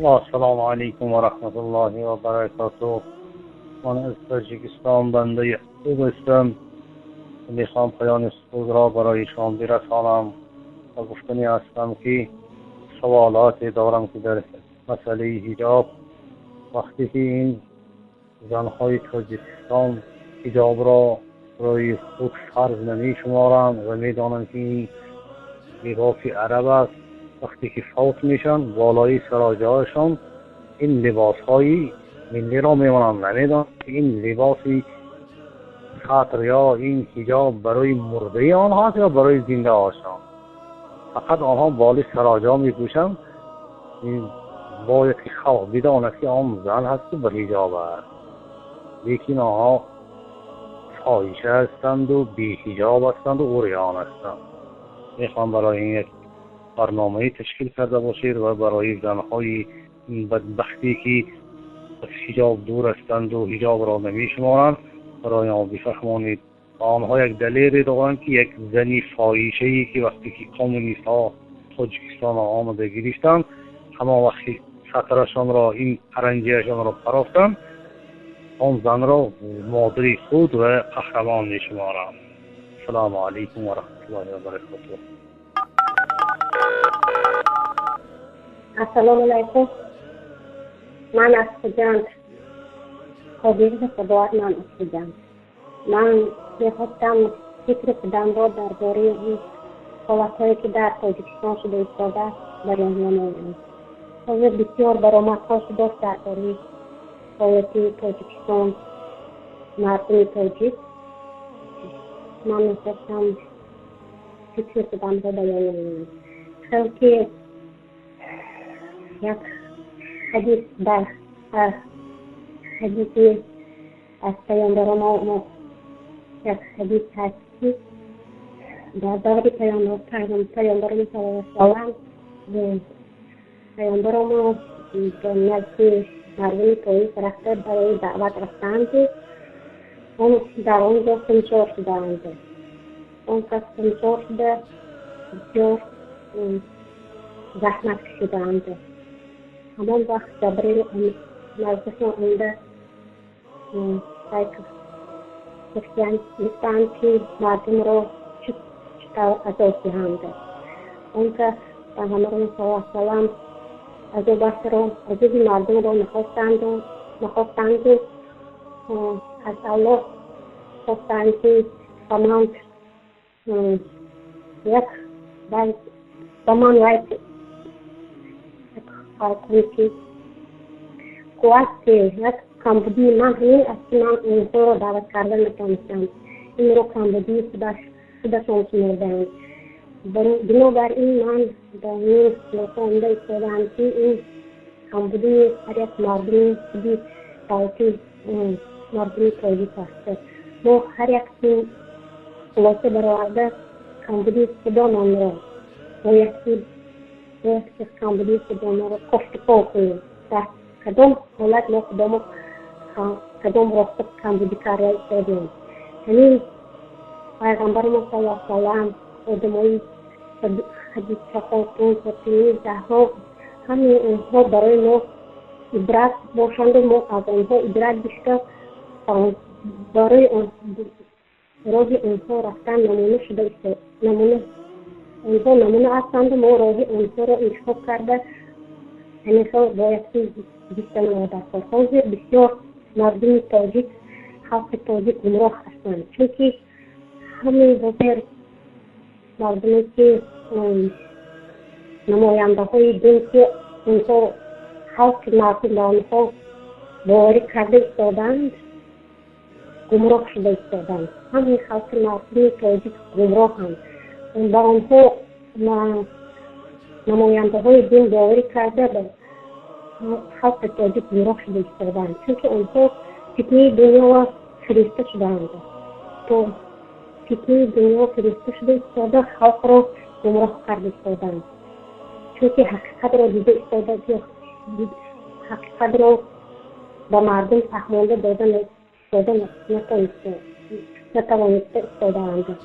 السلام علیکم و رحمت الله و برکاته. من از تاجیکستان بنده خوب هستم. میخوام پیام خود را برای شما برسانم و گفتنی هستم که سوالات دارم که در مسئله حجاب، وقتی که این زنهای تاجیکستان حجاب را برای خود فرض نمی شمارند و میدانند که این لباس عرب است، وقتی که فوت میشن بالای سراجهایشان این لباس های ملی را میمانند، نمیدانند که این لباس سطر یا این حجاب برای مرده آنهاست یا برای زنده هاشان. فقط آنها بالای سراجه میپوشند. این باید که خلق بداند که آن زن هست که به حجاب است، لیکن آنها فاحشه هستند و بی حجاب هستند و عریان هستند. میخوام برای این یک برنامه تشکیل کرده باشید و برای زنهای بدبختی که از حجاب دور هستند و حجاب را نمی شمارند برای آن بفهمانید. آنها یک دلیل دارند که یک زنی فاحشه‌ای که وقتی که کمونیست ها تاجیکستان آمده گرفتند، همه وقتی سطرشان را این پرنجیشان را پرافتند، آن زن را مادری خود و قهرمان می شمارند. السلام علیکم و رحمت الله و برکاته. السلام علیکم. من استودنت خودی خدوات من استودنت. من میخواستم فکر خودم را درباره این حالتهایی که در تاجیکستان شده ایستاده بیان نمایم. حاضر بسیار برآمدها شده درباره حالت تاجیکستان، مردم تاجیک. من میخواستم فکر خودم را بیان نمایم. خیلی یک حدیث در حدیثی از پیامبر ما یک حدیث هست که در دور پیامبر ما صلی الله علیه و سلم پیامبر ما به نزد مردم طایف رفته برای دعوت رفتند. اون در آنجا سنچار شدند. اون کس سنچار شده بسیار زحمت کشیدند. همان وقت جبریل نزدشان آمده گفتند که مردم را چطور عذاب دهند. اون که پیامبر صلی الله علیه و سلم عذاب مردم را نخواستند از الله خواستند که همان یک یک کمبودی من این است من اینها را دعوت کردن نتانستم. این را کمبودی خودشان شمردند. بنابراین من در این لحظه آمده ایستادم که این کمبودی هر یک مردم خودی دعوتی مردم تاجیک است. ما هر یک خلاصه برآورده کمبودی خدا نام را باید که کمبودی خدا نام را کفت پا کنیم. در کدام حالت ما کدام راسته کمبودی کار ایستادیم. همین پیغمبر ما صلی الله علیه و سلم آدمایی حدیث شفافتون و تمیز ها همین اونها برای ما عبرت باشند و ما از اونها عبرت بیشتر برای راه اونها رفتن نمونه شده است. اونها نمونه هستند و ما راه اونها را انتخاب کرده همیشه باید که بیشتر در حاضر بسیار مردم تاجیک خلق تاجیک گمراه هستند. چونکه همین بسیار مردمی که نماینده های دین که اونها خلق مردم آنها باوری کرده ایستادند گمراه شده ایستادند. همین خلق مردم تاجیک گمراه هم با آنها نماینده های دین باوری کرده به خلق تاجیک گمراه شده ایستادند. چونکه آنها فتنه دنیا فرسته شدند. تو فتنه دنیا فرسته شده ایستاده خلق را گمراه کرده ایستادند. چونکه حقیقت را دیده ایستاده، حقیقت را به مردم فهمانده دادن نتوانسته ایستادند.